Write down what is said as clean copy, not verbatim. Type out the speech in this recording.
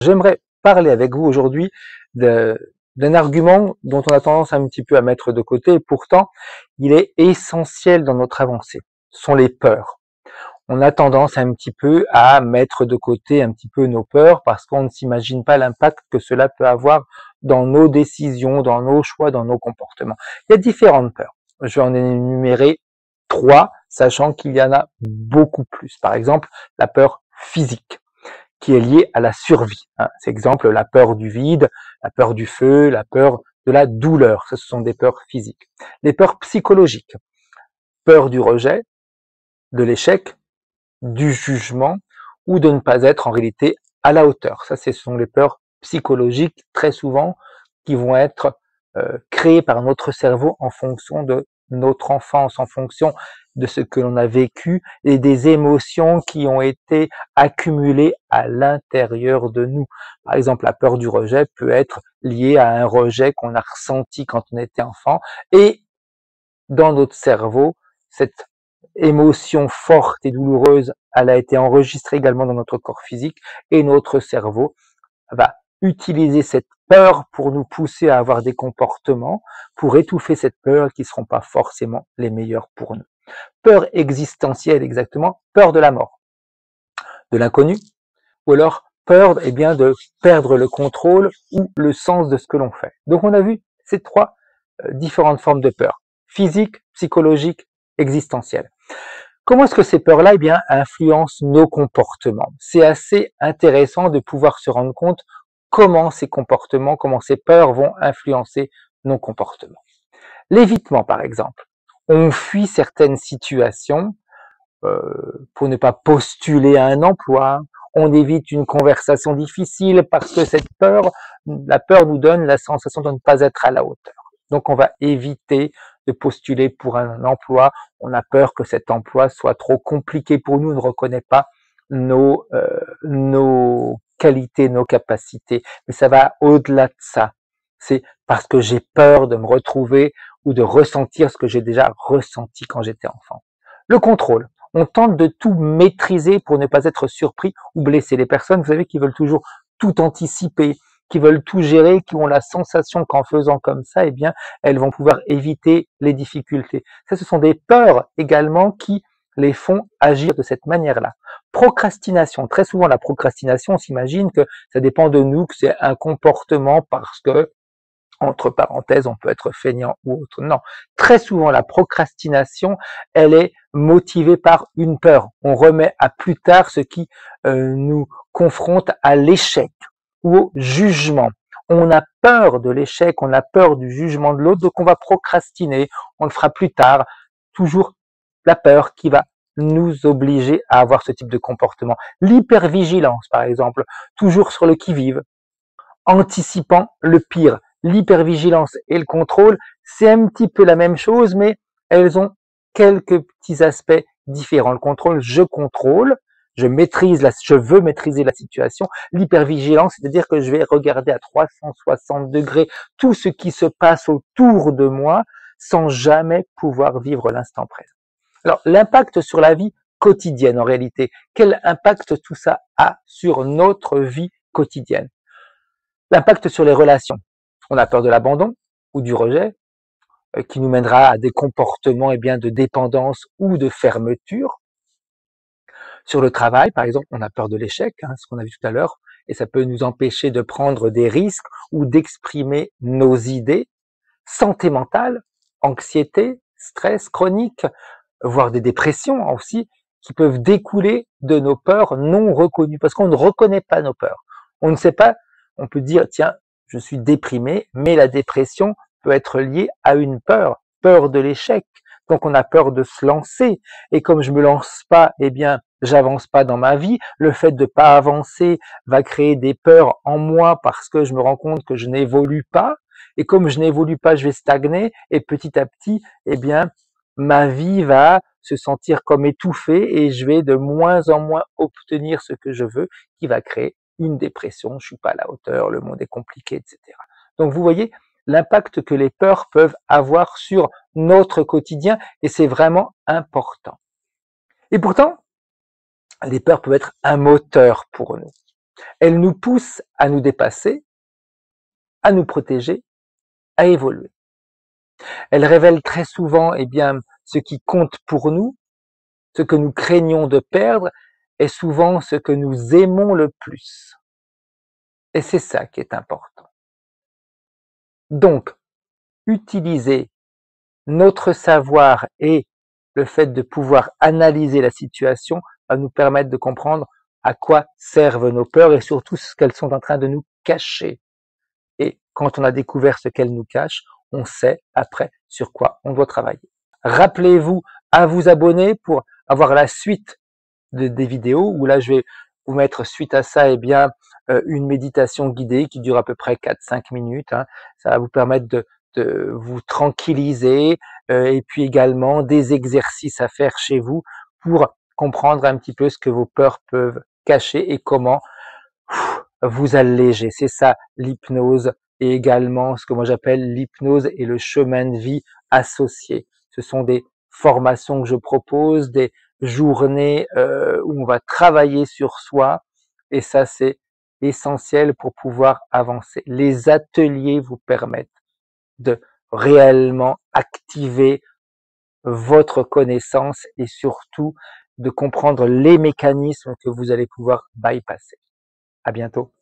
J'aimerais parler avec vous aujourd'hui d'un argument dont on a tendance un petit peu à mettre de côté, et pourtant il est essentiel dans notre avancée. Ce sont les peurs. On a tendance un petit peu à mettre de côté un petit peu nos peurs parce qu'on ne s'imagine pas l'impact que cela peut avoir dans nos décisions, dans nos choix, dans nos comportements. Il y a différentes peurs. Je vais en énumérer 3, sachant qu'il y en a beaucoup plus. Par exemple, la peur physique, qui est liée à la survie. C'est exemple la peur du vide, la peur du feu, la peur de la douleur. Ce sont des peurs physiques. Les peurs psychologiques, peur du rejet, de l'échec, du jugement ou de ne pas être en réalité à la hauteur. Ça, ce sont les peurs psychologiques très souvent qui vont être créées par notre cerveau en fonction de notre enfance, en fonction de ce que l'on a vécu et des émotions qui ont été accumulées à l'intérieur de nous. Par exemple, la peur du rejet peut être liée à un rejet qu'on a ressenti quand on était enfant et dans notre cerveau, cette émotion forte et douloureuse, elle a été enregistrée également dans notre corps physique et notre cerveau va utiliser cette peur pour nous pousser à avoir des comportements, pour étouffer cette peur qui ne seront pas forcément les meilleurs pour nous. Peur existentielle exactement, peur de la mort, de l'inconnu, ou alors peur bien, de perdre le contrôle ou le sens de ce que l'on fait. Donc on a vu ces 3 différentes formes de peur, physique, psychologique, existentielle. Comment est-ce que ces peurs-là influencent nos comportements? C'est assez intéressant de pouvoir se rendre compte comment ces comportements, comment ces peurs vont influencer nos comportements. L'évitement, par exemple. On fuit certaines situations pour ne pas postuler à un emploi, on évite une conversation difficile parce que la peur nous donne la sensation de ne pas être à la hauteur. Donc on va éviter de postuler pour un emploi, on a peur que cet emploi soit trop compliqué pour nous, on ne reconnaît pas nos qualités, nos capacités. Mais ça va au-delà de ça. C'est parce que j'ai peur de me retrouver ou de ressentir ce que j'ai déjà ressenti quand j'étais enfant. Le contrôle. On tente de tout maîtriser pour ne pas être surpris ou blessé. Les personnes, vous savez, qui veulent toujours tout anticiper, qui veulent tout gérer, qui ont la sensation qu'en faisant comme ça, elles vont pouvoir éviter les difficultés. Ça, ce sont des peurs également qui les font agir de cette manière-là. Procrastination. Très souvent, la procrastination, on s'imagine que ça dépend de nous, que c'est un comportement parce que, entre parenthèses, on peut être feignant ou autre. Non. Très souvent, la procrastination, elle est motivée par une peur. On remet à plus tard ce qui nous confronte à l'échec ou au jugement. On a peur de l'échec, on a peur du jugement de l'autre, donc on va procrastiner, on le fera plus tard. Toujours la peur qui va nous obliger à avoir ce type de comportement. L'hypervigilance, par exemple, toujours sur le qui-vive, anticipant le pire. L'hypervigilance et le contrôle, c'est un petit peu la même chose, mais elles ont quelques petits aspects différents. Le contrôle, je contrôle, je veux maîtriser la situation. L'hypervigilance, c'est-à-dire que je vais regarder à 360 degrés tout ce qui se passe autour de moi sans jamais pouvoir vivre l'instant présent. Alors, l'impact sur la vie quotidienne, en réalité, quel impact tout ça a sur notre vie quotidienne? L'impact sur les relations. On a peur de l'abandon ou du rejet, qui nous mènera à des comportements de dépendance ou de fermeture. Sur le travail, par exemple, on a peur de l'échec, ce qu'on a vu tout à l'heure, et ça peut nous empêcher de prendre des risques ou d'exprimer nos idées. Santé mentale, anxiété, stress chronique, voire des dépressions aussi, qui peuvent découler de nos peurs non reconnues, parce qu'on ne reconnaît pas nos peurs. On ne sait pas, on peut dire, tiens, je suis déprimé, mais la dépression peut être liée à une peur, peur de l'échec. Donc on a peur de se lancer, et comme je me lance pas, j'avance pas dans ma vie. Le fait de pas avancer va créer des peurs en moi parce que je me rends compte que je n'évolue pas. Et comme je n'évolue pas, je vais stagner. Et petit à petit, ma vie va se sentir comme étouffée et je vais de moins en moins obtenir ce que je veux, qui va créer une dépression. Je suis pas à la hauteur, le monde est compliqué, etc. Donc vous voyez l'impact que les peurs peuvent avoir sur notre quotidien et c'est vraiment important. Et pourtant, les peurs peuvent être un moteur pour nous. Elle nous pousse à nous dépasser, à nous protéger, à évoluer. Elle révèle très souvent, eh bien, ce qui compte pour nous, ce que nous craignons de perdre, et souvent ce que nous aimons le plus. Et c'est ça qui est important. Donc, utiliser notre savoir et le fait de pouvoir analyser la situation va nous permettre de comprendre à quoi servent nos peurs et surtout ce qu'elles sont en train de nous cacher. Et quand on a découvert ce qu'elles nous cachent, on sait après sur quoi on doit travailler. Rappelez-vous à vous abonner pour avoir la suite des vidéos où là je vais vous mettre suite à ça une méditation guidée qui dure à peu près 4-5 minutes. Hein. Ça va vous permettre de vous tranquilliser et puis également des exercices à faire chez vous pour comprendre un petit peu ce que vos peurs peuvent cacher et comment vous alléger. C'est ça l'hypnose et également ce que moi j'appelle l'hypnose et le chemin de vie associé. Ce sont des formations que je propose, des journées où on va travailler sur soi et ça c'est essentiel pour pouvoir avancer. Les ateliers vous permettent de réellement activer votre connaissance et surtout de comprendre les mécanismes que vous allez pouvoir bypasser. À bientôt.